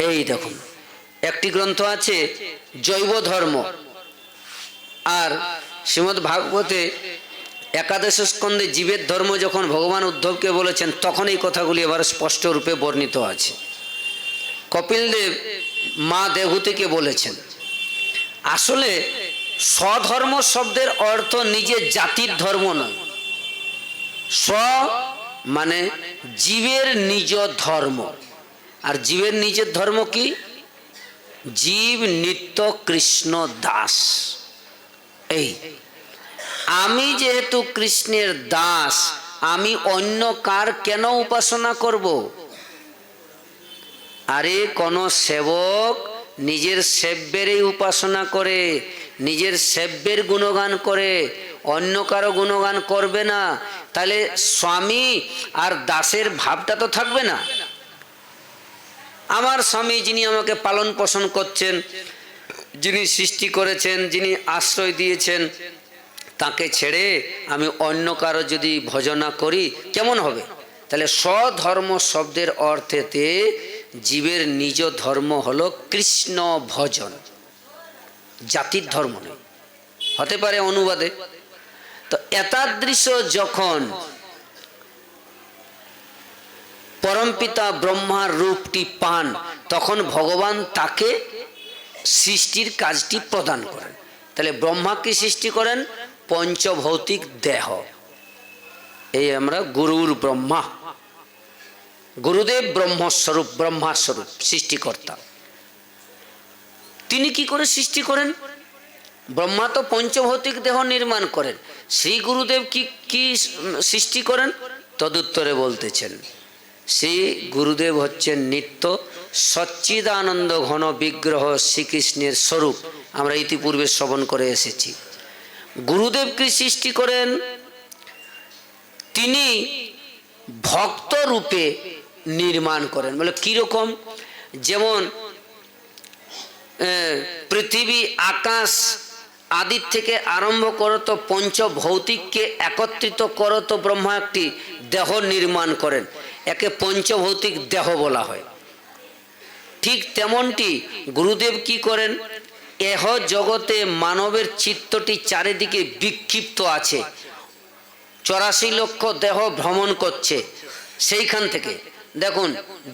[SPEAKER 1] এই দেখুন, একটি গ্রন্থ আছে জৈব ধর্ম, আর শ্রীমদ্ ভাগবতে একাদশ স্কন্ধে জীবের ধর্ম যখন ভগবান উদ্ধবকে বলেছেন, তখন এই কথাগুলি এবার স্পষ্ট রূপে বর্ণিত আছে। কপিলদেব মা দেবহূতিকে বলেছেন, আসলে স্বধর্ম শব্দের অর্থ নিজের জাতির ধর্ম নয়। স্ব মানে জীবের নিজ ধর্ম, আর জীবের নিজের ধর্ম কি? জীব নিত্য কৃষ্ণ দাস। এই আমি যেহেতু কৃষ্ণের দাস, আমি অন্য কার কেন উপাসনা করব? আরে কোন সেবক নিজের সেব্যেরই উপাসনা করে, নিজের সেব্যের গুণগান করে, অন্য কারো গুণগান করবে না, তাহলে স্বামী আর দাসের ভাবটা তো থাকবে না। আমার স্বামী যিনি আমাকে পালন পোষণ করছেন, যিনি সৃষ্টি করেছেন, যিনি আশ্রয় দিয়েছেন, তাকে ছেড়ে আমি অন্য কারো যদি ভজনা করি কেমন হবে? তাহলে স্বধর্ম শব্দের অর্থেতে জীবের নিজ ধর্ম হলো কৃষ্ণ ভজন, জাতির ধর্ম নেই। হতে পারে অনুবাদে। তো এতাদৃশ যখন পরমপিতা ব্রহ্মার রূপটি পান, তখন ভগবান তাকে সৃষ্টির কাজটি প্রদান করেন। তাহলে ব্রহ্মাকে সৃষ্টি করেন পঞ্চভৌতিক দেহ। এই আমরা গুরুর ব্রহ্মা, গুরুদেব ব্রহ্মস্বরূপ, ব্রহ্মাস্বরূপ সৃষ্টিকর্তা। তিনি কি করে সৃষ্টি করেন? ব্রহ্মা তো পঞ্চভৌতিক দেহ নির্মাণ করেন, শ্রী গুরুদেব কি কি সৃষ্টি করেন? তদুত্তরে বলতেছেন, শ্রী গুরুদেব হচ্ছেন নিত্য সচ্চিদানন্দ ঘন বিগ্রহ শ্রীকৃষ্ণের স্বরূপ। আমরা ইতিপূর্বে শ্রবণ করে এসেছি। গুরুদেব কি সৃষ্টি করেন? তিনি ভক্ত রূপে নির্মাণ করেন। বলে কিরকম? যেমন পৃথিবী, আকাশ আদির থেকে আরম্ভ করো তো পঞ্চভৌতিককে একত্রিত করো তো ব্রহ্মা একটি দেহ নির্মাণ করেন, একে পঞ্চভৌতিক দেহ বলা হয়। ঠিক তেমনটি গুরুদেব কি করেন? এহ জগতে মানবের চিত্তটি চারিদিকে বিক্ষিপ্ত আছে, 84 লক্ষ দেহ ভ্রমণ করছে, সেইখান থেকে দেখুন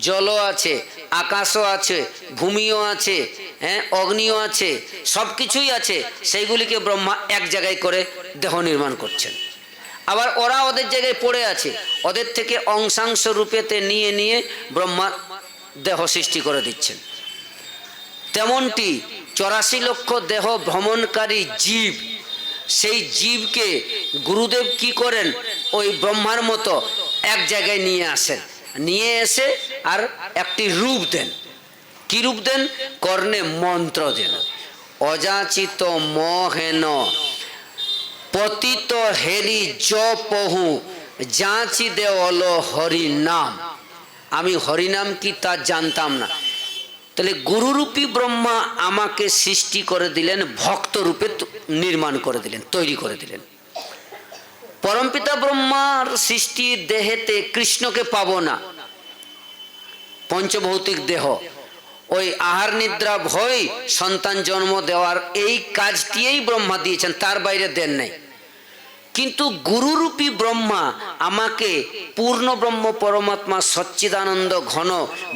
[SPEAKER 1] জলও আছে, আকাশও আছে, ভূমিও আছে, হ্যাঁ অগ্নিও আছে, সব কিছুই আছে। সেইগুলিকে ব্রহ্মা এক জায়গায় করে দেহ নির্মাণ করছেন। আবার ওরা ওদের জায়গায় পড়ে আছে, ওদের থেকে অংশাংশ রূপেতে নিয়ে নিয়ে ব্রহ্মা দেহ সৃষ্টি করে দিচ্ছেন। তেমনটি 84 লক্ষ দেহ ভ্রমণকারী জীব, সেই জীবকে গুরুদেব কি করেন, ওই ব্রহ্মার মতো এক জায়গায় নিয়ে আসেন, নিয়ে এসে আর একটি রূপ দেন। কি রূপ দেন? কর্ণে মন্ত্র দেন। অযাচিত মহেন পতিত হেরি জপহু যাচি দে অল হরি নাম। আমি হরিনাম কি তা জানতাম না। তাহলে গুরুরূপী ব্রহ্মা আমাকে সৃষ্টি করে দিলেন, ভক্ত রূপে নির্মাণ করে দিলেন, তৈরি করে দিলেন। পরমপিতা ব্রহ্মার সৃষ্টি দেহেতে কৃষ্ণকে পাবো না, পঞ্চভৌতিক দেহ, ওই আহার নিদ্রা ভয় সন্তান জন্ম দেওয়ার এই কাজটিই ব্রহ্মা দিয়েছেন, তার বাইরে দেন নাই। কিন্তু গুরুরূপী ব্রহ্মা আমাকে পূর্ণ ব্রহ্ম পরমাত্মা সচ্চিদানন্দ ঘন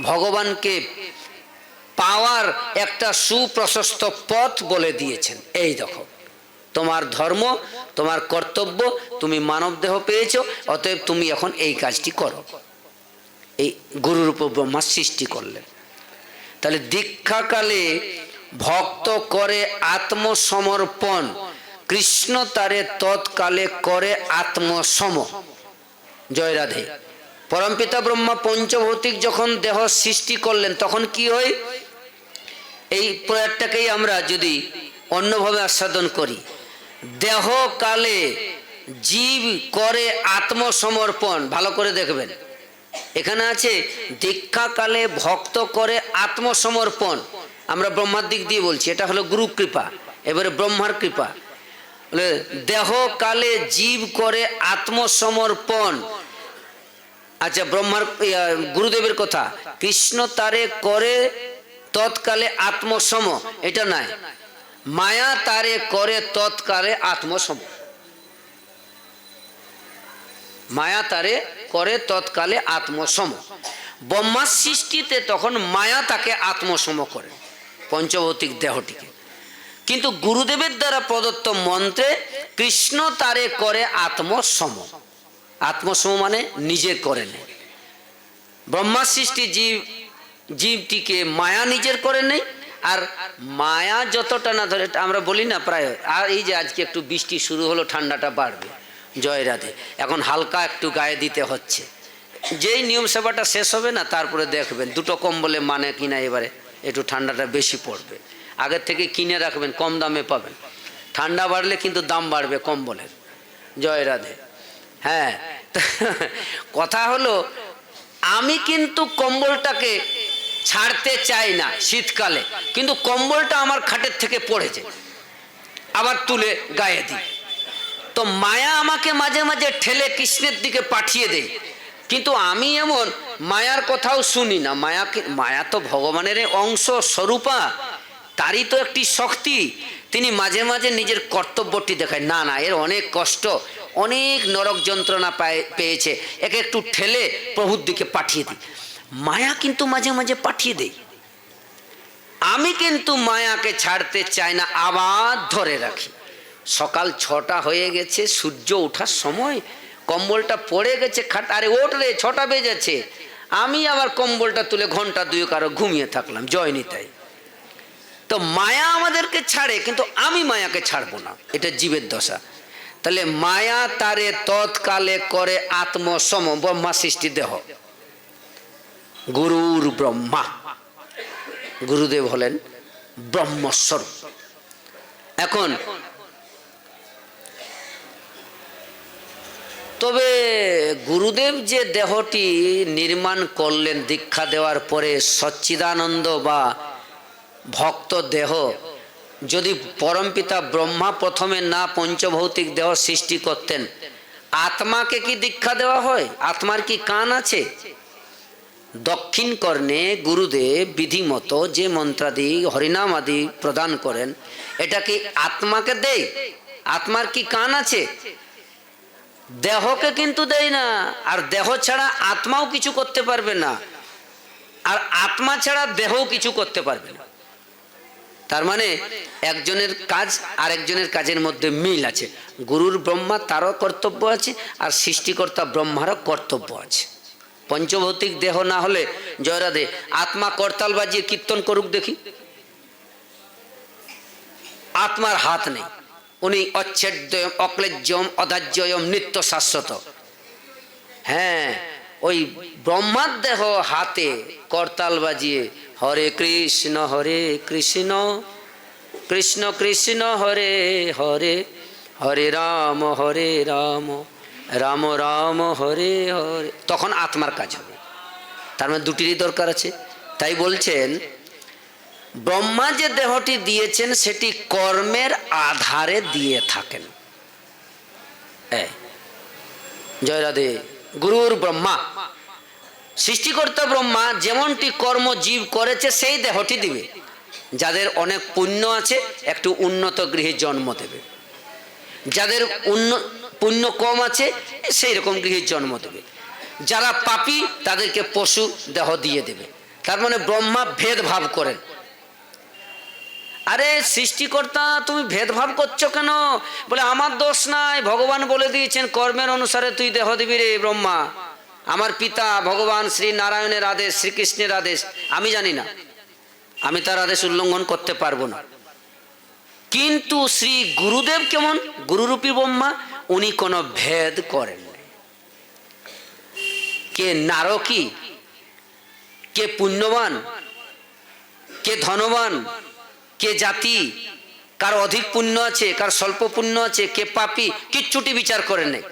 [SPEAKER 1] ভগবানকে পাওয়ার একটা সুপ্রশস্ত পথ বলে দিয়েছেন। এই দেখো তোমার ধর্ম, তোমার কর্তব্য, তুমি মানব দেহ পেয়েছো, অতএব তুমি এখন এই কাজটি করো। এই গুরুরূপ ব্রহ্মা সৃষ্টি করলেন। তাহলে দীক্ষাকালে ভক্ত করে আত্মসমর্পণ, কৃষ্ণ তারে তৎকালে করে আত্মসম। জয় রাধে। পরমপিতা ব্রহ্মা পঞ্চভৌতিক যখন দেহ সৃষ্টি করলেন তখন কি হয়, এই প্রয়াসটাকেই আমরা যদি অন্যভাবে আস্বাদন করি, দেহ কালে জীব করে আত্মসমর্পণ। ভালো করে দেখবেন, এখানে আছে দীক্ষাকালে ভক্ত করে আত্মসমর্পণ। আমরা ব্রহ্মার দিক দিয়ে বলছি, এটা হলো গুরু কৃপা। এবারে ব্রহ্মার কৃপা, দেহ কালে জীব করে আত্মসমর্পণ। আচ্ছা, ব্রহ্মার গুরুদেবের কথা, কৃষ্ণ তারে করে তৎকালে আত্মসম, এটা নাই, মায়া তারে করে তৎকালে আত্মসম। মায়া তারে করে তৎকালে আত্মসম। ব্রহ্মার সৃষ্টিতে তখন মায়া তাকে আত্মসম করে, পঞ্চভৌতিক দেহটিকে। কিন্তু গুরুদেবের দ্বারা প্রদত্ত মন্ত্রে কৃষ্ণ তারে করে আত্মসম। আত্মসম মানে নিজে করে নেয়। ব্রহ্মার সৃষ্টি জীবটিকে মায়া নিজের করে নেই। আর মায়া যতটা না ধরে, আমরা বলি না প্রায়, আর এই যে আজকে একটু বৃষ্টি শুরু হলো, ঠান্ডাটা বাড়বে, জয় রাধে, এখন হালকা একটু গায়ে দিতে হচ্ছে। যেই নিয়ম সেবাটা শেষ হবে না, তারপরে দেখবেন দুটো কম্বলে মানে কিনা এবারে একটু ঠান্ডাটা বেশি পড়বে। আগের থেকে কিনে রাখবেন, কম দামে পাবেন। ঠান্ডা বাড়লে কিন্তু দাম বাড়বে কম্বলের। জয় রাধে। হ্যাঁ, কথা হলো আমি কিন্তু কম্বলটাকে ছাড়তে চাই না শীতকালে, কিন্তু কম্বলটা আমার খাটের থেকে পড়েছে, আবার তুলে গায়ে দিই। তো মায়া আমাকে মাঝে মাঝে ঠেলে কৃষ্ণের দিকে পাঠিয়ে দেয়, কিন্তু আমি এমন মায়ার কথাও শুনি না। মায়া তো ভগবানের অংশ স্বরূপা, তারই তো একটি শক্তি। তিনি মাঝে মাঝে নিজের কর্তব্যটি দেখায়, না না এর অনেক কষ্ট, অনেক নরক যন্ত্রণা পেয়েছে, একে একটু ঠেলে প্রভুর দিকে পাঠিয়ে দিই। মায়া কিন্তু মাঝে মাঝে পাঠিয়ে দেই। আমি কিন্তু মায়াকে ছাড়তে চাই না, আবার ধরে রাখি। সকাল 6টা হয়ে গেছে, সূর্য ওঠার সময়, কম্বলটা পড়ে গেছে খাট, আরে ওঠ রে, 6টা বেজেছে। আমি আবার কম্বলটা তুলে ঘন্টা 2 আরো ঘুমিয়ে থাকলাম। জয় নিতাই। তো মায়া আমাদেরকে ছাড়ে, কিন্তু আমি মায়াকে ছাড়বো না, এটা জীবের দশা। তাহলে মায়া তারে তৎকালে করে আত্মসম। ব্রহ্মা সৃষ্টি দেহ, গুরুর ব্রহ্মা, গুরুদেব হলেন ব্রহ্মস্বরূপ। এখন তবে গুরুদেব যে দেহটি নির্মাণ করলেন দীক্ষা দেওয়ার পরে, সচ্চিদানন্দ বা ভক্ত দেহ, যদি পরমপিতা ব্রহ্মা প্রথমে না পঞ্চভৌতিক দেহ সৃষ্টি করতেন, আত্মাকে কি দীক্ষা দেওয়া হয়? আত্মার কি কান আছে? দক্ষিণ কর্ণে গুরুদেব বিধিমতো যে মন্ত্রাদি হরিনাম আদি প্রদান করেন, এটা কি আত্মাকে দেয়? আত্মার কি কান আছে? দেহকে কিন্তু দেয় না। আর দেহ ছাড়া আত্মাও কিছু করতে পারবে না, আর আত্মা ছাড়া দেহও কিছু করতে পারবে না। তার মানে একজনের কাজ আর একজনের কাজের মধ্যে মিল আছে। গুরুর ব্রহ্মা তারও কর্তব্য আছে, আর সৃষ্টিকর্তা ব্রহ্মারও কর্তব্য আছে। পঞ্চভৌতিক দেহ না হলে জয় রাধে আত্মা করতাল বাজিয়ে কীর্তন করুক দেখি, আত্মার হাত নেই, উনি অচ্ছেদ্যম অক্লেজ্যম অদাহ্যম নিত্য শাশ্বত। হ্যাঁ, ওই ব্রহ্মার দেহ হাতে করতাল বাজিয়ে হরে কৃষ্ণ কৃষ্ণ কৃষ্ণ হরে হরে, হরে রাম রাম রাম হরে হরে, তখন আত্মার কাজ হবে। তার মানে দুটিরই দরকার আছে। তাই বলছেন ব্রহ্মা যে দেহটি দিয়েছেন সেটি কর্মের আধারে দিয়ে থাকেন। জয় রাধে। গুরুর ব্রহ্মা, সৃষ্টিকর্তা ব্রহ্মা যেমনটি কর্ম জীব করেছে সেই দেহটি দিবে। যাদের অনেক পুণ্য আছে একটু উন্নত গৃহে জন্ম দেবে, যাদের পুণ্য কম আছে সেই রকম গৃহে জন্ম দেবে, যারা পাপী তাদেরকে পশু দেহ দিয়ে দেবে। তার মানে ব্রহ্মা ভেদভাব করেন। আরে সৃষ্টিকর্তা তুমি ভেদভাব করছো কেন? বলে আমার দোষ নাই, ভগবান বলে দিয়েছেন কর্মের অনুসারে তুই দেহ দিবি রে ব্রহ্মা। আমার পিতা ভগবান শ্রী নারায়ণের আদেশ, শ্রীকৃষ্ণের আদেশ আমি জানি না, আমি তার আদেশ উল্লঙ্ঘন করতে পারবো না। কিন্তু শ্রী গুরুদেব কেমন? গুরুরূপী ব্রহ্মা, উনি কোনো ভেদ করেন না। কে নারকী, কে পুণ্যবান, কে ধনবান, কে জাতি, কার অধিক পুণ্য আছে, কার স্বল্প পুণ্য আছে, কে পাপী, কিচ্ছুটি বিচার করেন নাই।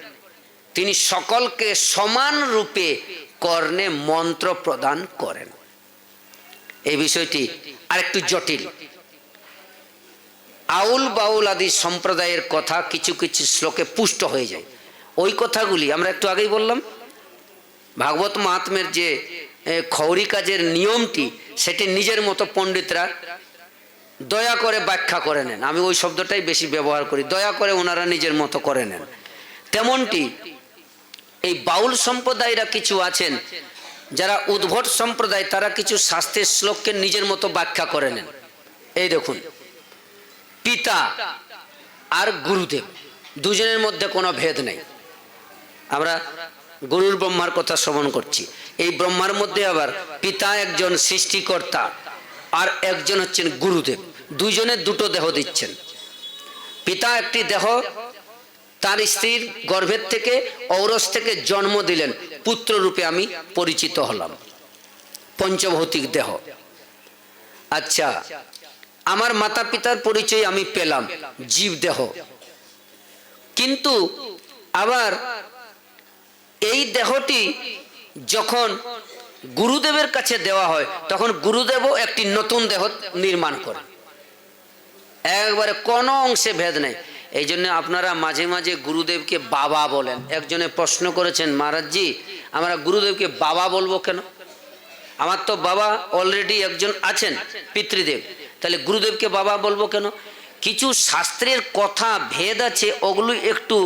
[SPEAKER 1] তিনি সকলকে সমান রূপে কর্ণে মন্ত্র প্রদান করেন। এই বিষয়টি আরেকটু জটিল। আউল বাউল আদি সম্প্রদায়ের কথা কিছু কিছু শ্লোকে পুষ্ট হয়ে যায়। ওই কথাগুলি আমরা একটু আগেই বললাম, ভাগবত মাহাত্ম্যের যে ক্ষৌরী কাজের নিয়মটি সেটি নিজের মতো পণ্ডিতরা দয়া করে ব্যাখ্যা করে নেন। আমি ওই শব্দটাই বেশি ব্যবহার করি, দয়া করে ওনারা নিজের মতো করে নেন। তেমনটি এই বাউল সম্প্রদায়রা কিছু আছেন যারা উদ্ভট সম্প্রদায়, তারা কিছু শাস্ত্রের শ্লোককে নিজের মতো ব্যাখ্যা করে নেন। এই দেখুন, পিতা আর গুরুদেব দুজনের মধ্যে কোনো ভেদ নেই। আমরা গুরুর ব্রহ্মার কথা শ্রবণ করছি। এই ব্রহ্মার মধ্যে আবার পিতা একজন সৃষ্টিকর্তা আর একজন হচ্ছেন গুরুদেব, দুইজনের দুটো দেহ দিচ্ছেন। পিতা একটি দেহ তার স্ত্রীর গর্ভের থেকে ঔরস থেকে জন্ম দিলেন, পুত্র রূপে আমি পরিচিত হলাম, পঞ্চভৌতিক দেহ। আচ্ছা, আমার মাতা পিতার পরিচয় আমি পেলাম, জীব দেহ। কিন্তু আবার এই দেহটি যখন গুরুদেবের কাছে দেওয়া হয় তখন গুরুদেবও একটি নতুন দেহ নির্মাণ করে, একবারে কোনো অংশে ভেদ নেই। এই জন্য আপনারা মাঝে মাঝে গুরুদেবকে বাবা বলেন। একজনে প্রশ্ন করেছেন, মহারাজজি আমরা গুরুদেবকে বাবা বলবো কেন? আমার তো বাবা অলরেডি একজন আছেন পিতৃদেব, তাহলে গুরুদেবকে বাবা বলবো কেন? কিছু শাস্ত্রের কথা ভেদ আছে, ওগুলো একটু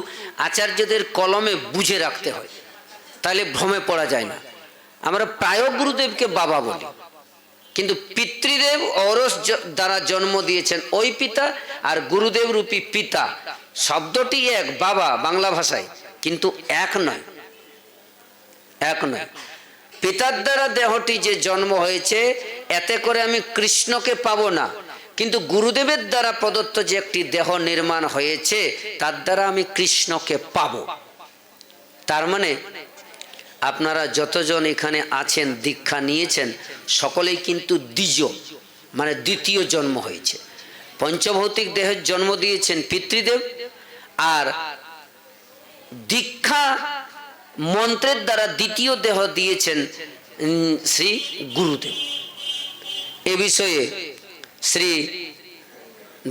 [SPEAKER 1] আচার্যদের কলমে বুঝে রাখতে হয়, তাহলে ভ্রমে পড়া যায় না। আমরা প্রায় গুরুদেবকে বাবা বলি, কিন্তু পিতৃদেব ঔরস দ্বারা জন্ম দিয়েছেন ওই পিতা, আর গুরুদেব রূপী পিতা শব্দটি এক বাবা বাংলা ভাষায়, কিন্তু এক নয়, এক নয়। পিতার দ্বারা দেহটি যে জন্ম হয়েছে এতে করে আমি কৃষ্ণকে পাবো না, কিন্তু গুরুদেবের দ্বারা প্রদত্ত যে একটি দেহ নির্মাণ হয়েছে তার দ্বারা আমি কৃষ্ণকে পাবো। তার মানে আপনারা যতজন এখানে আছেন দীক্ষা নিয়েছেন সকলেই কিন্তু দ্বিজ, মানে দ্বিতীয় জন্ম হয়েছে। পঞ্চভৌতিক দেহের জন্ম দিয়েছেন পিতৃদেব, আর দীক্ষা মন্ত্রের দ্বারা দ্বিতীয় দেহ দিয়েছেন শ্রী গুরুদেব। এ বিষয়ে শ্রী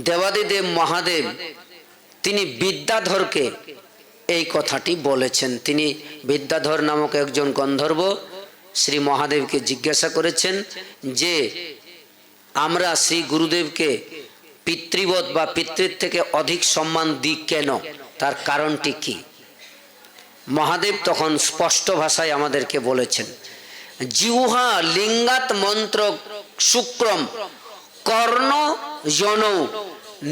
[SPEAKER 1] দেবাদিদেব মহাদেব তিনি বিদ্যাধরকে এই কথাটি বলেছেন। তিনি বিদ্যাধর নামক একজন গন্ধর্ব শ্রী মহাদেবকে জিজ্ঞাসা করেছেন যে আমরা শ্রী গুরুদেবকে পিতৃবৎ বা পিতৃর থেকে অধিক সম্মান দিই কেন, তার কারণটি কি? মহাদেব তখন স্পষ্ট ভাষায় আমাদেরকে বলেছেন, জিহ্বা লিঙ্গাত মন্ত্র শুক্রম কর্ণ জনৌ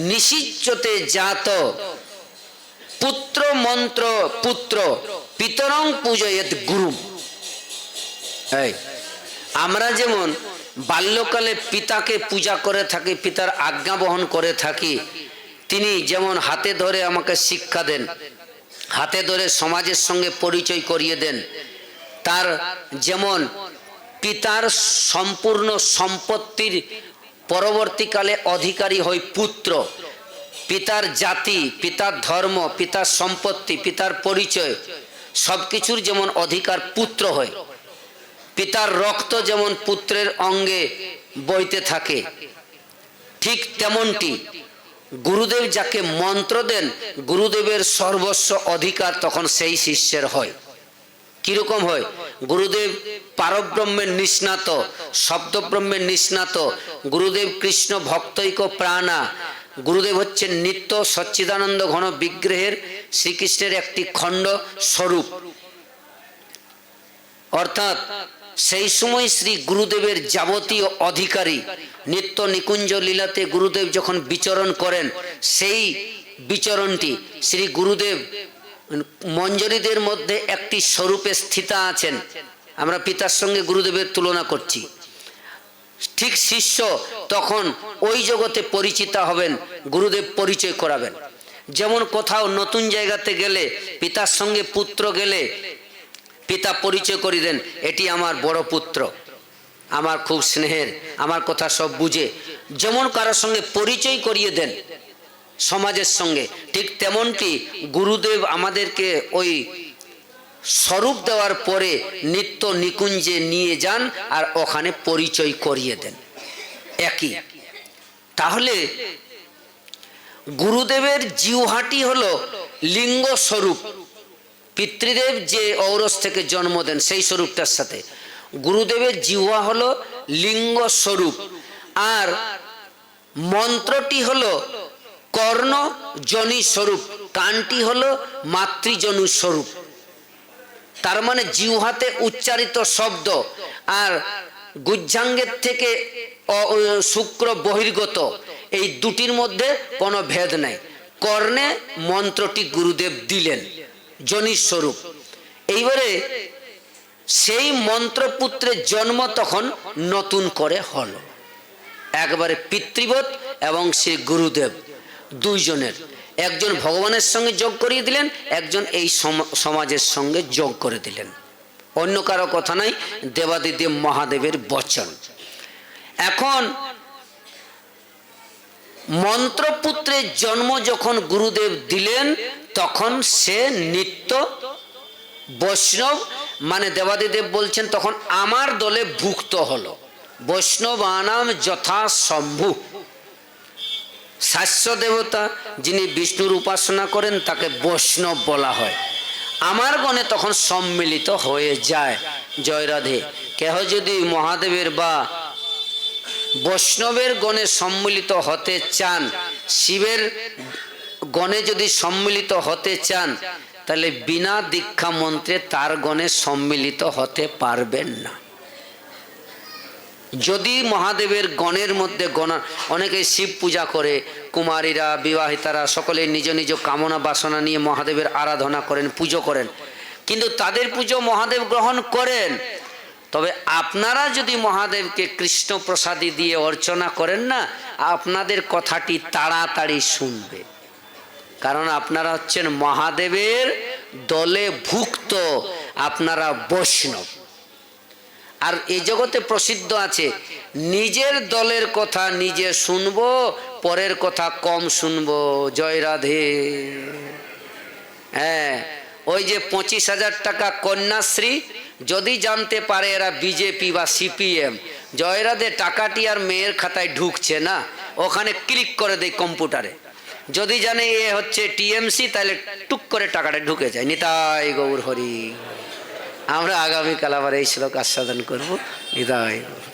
[SPEAKER 1] নিষিচ্যতে জাত পুত্র মন্ত্র পুত্র পিতরং পূজয়েত গুরু। আমরা যেমন বাল্যকালে পিতাকে পূজা করে থাকি, পিতার আজ্ঞা বহন করে থাকি, তিনি যেমন হাতে ধরে আমাকে শিক্ষা দেন, হাতে ধরে সমাজের সঙ্গে পরিচয় করিয়ে দেন, তার যেমন পিতার সম্পূর্ণ সম্পত্তির পরবর্তীকালে অধিকারী হয় পুত্র, পিতার জাতি, পিতার ধর্ম, পিতার সম্পত্তি, পিতার পরিচয় সবকিছুর যেমন অধিকার পুত্র হয়, পিতার রক্ত যেমন পুত্রের অঙ্গে বইতে থাকে, ঠিক তেমনটি গুরুদেব যাকে মন্ত্র দেন, গুরুদেবের সর্বস্ব অধিকার তখন সেই শিষ্যের হয়। কিরকম হয়? গুরুদেব পারব্রহ্মের নিষ্ণাত, শব্দব্রহ্মের নিষ্ণাত, গুরুদেব কৃষ্ণ ভক্তৈক প্রাণা, গুরুদেব হচ্ছেন নিত্য সচ্চিদানন্দ ঘন বিগ্রহের শ্রীকৃষ্ণের একটি খণ্ড স্বরূপ। অর্থাৎ সেই সময় শ্রী গুরুদেবের যাবতীয় অধিকারী, নিত্য নিকুঞ্জ লীলাতে গুরুদেব যখন বিচরণ করেন, সেই বিচরণটি শ্রী গুরুদেব মঞ্জরীদের মধ্যে একটি স্বরূপে স্থিতা আছেন। আমরা পিতার সঙ্গে গুরুদেবের তুলনা করছি। ঠিক শিষ্য তখন ওই জগতে পরিচিত হবেন, গুরুদেব পরিচয় করাবেন। যেমন কোথাও নতুন জায়গাতে গেলে পিতার সঙ্গে পুত্র গেলে পিতা পরিচয় করিয়ে দেন, এটি আমার বড় পুত্র, আমার খুব স্নেহের, আমার কথা সব বুঝে, যেমন কারোর সঙ্গে পরিচয় করিয়ে দেন সমাজের সঙ্গে, ঠিক তেমনটি গুরুদেব আমাদেরকে ওই স্বরূপ দেওয়ার পরে নিত্য নিকুঞ্জে নিয়ে যান আর ওখানে পরিচয় করিয়ে দেন। একই। তাহলে গুরুদেবের জিহ্বাটি হলো লিঙ্গ স্বরূপ। পিতৃদেব যে ঔরস থেকে জন্ম দেন সেই স্বরূপটার সাথে গুরুদেবের জিহ্বা হলো লিঙ্গ স্বরূপ, আর মন্ত্রটি হলো কর্ণ জনি স্বরূপ, কানটি হলো মাতৃজনু স্বরূপ। তার মানে জিহ্বাতে উচ্চারিত শব্দ আর গুজ্জাঙ্গের থেকে শুক্র বহির্গত, এই দুটির মধ্যে কোনো ভেদ নাই। কর্ণে মন্ত্রটি গুরুদেব দিলেন জনির স্বরূপ। এইবারে সেই মন্ত্রপুত্রের জন্ম তখন নতুন করে হলো, একবারে পিতৃবৎ এবং শ্রী গুরুদেব দুইজনের, একজন ভগবানের সঙ্গে যোগ করিয়ে দিলেন, একজন এই সমাজের সঙ্গে যোগ করে দিলেন। অন্য কারো কথা নাই, দেবাদিদেব মহাদেবের বচন। এখন মন্ত্রপুত্রের জন্ম যখন গুরুদেব দিলেন তখন সে নিত্য বৈষ্ণব, মানে দেবাদিদেব বলছেন তখন আমার দলে ভুক্ত হলো। বৈষ্ণবানাম যথা শম্ভু, শাস্য দেবতা যিনি বিষ্ণুর উপাসনা করেন তাকে বৈষ্ণব বলা হয়। আমার গণে তখন সম্মিলিত হয়ে যায়। জয় রাধে। কেহ যদি মহাদেবের বা বৈষ্ণবের গণে সম্মিলিত হতে চান, শিবের গণে যদি সম্মিলিত হতে চান, তাহলে বিনা দীক্ষা মন্ত্রে তার গণে সম্মিলিত হতে পারবেন না। যদি মহাদেবের গণের মধ্যে গণা, অনেকে শিব পূজা করে, কুমারীরা বিবাহিতারা সকলে নিজ নিজ কামনা বাসনা নিয়ে মহাদেবের আরাধনা করেন, পুজো করেন, কিন্তু তাদের পুজো মহাদেব গ্রহণ করেন। তবে আপনারা যদি মহাদেবকে কৃষ্ণ প্রসাদী দিয়ে অর্চনা করেন না, আপনাদের কথাটি তাড়াতাড়ি শুনবে, কারণ আপনারা হচ্ছেন মহাদেবের দলে ভুক্ত, আপনারা বৈষ্ণব। আর এই জগতে প্রসিদ্ধ আছে, নিজের দলের কথা নিজে শুনবো, পরের কথা কম শুনবো। জয় রাধে। হ্যাঁ, ওই যে 25,000 টাকা কন্যাশ্রী, যদি জানতে পারে এরা বিজেপি বা সিপিএম, জয় রাধে, টাকাটি আর মেয়ের খাতায় ঢুকছে না, ওখানে ক্লিক করে দেয় কম্পিউটারে। যদি জানে এ হচ্ছে টিএমসি, তাহলে টুক করে টাকাটা ঢুকে যায়। নিতাই গৌর হরি। আমরা আগামীকাল আবার এই শ্লোক আস্বাদন করবো। নিতাই গৌর।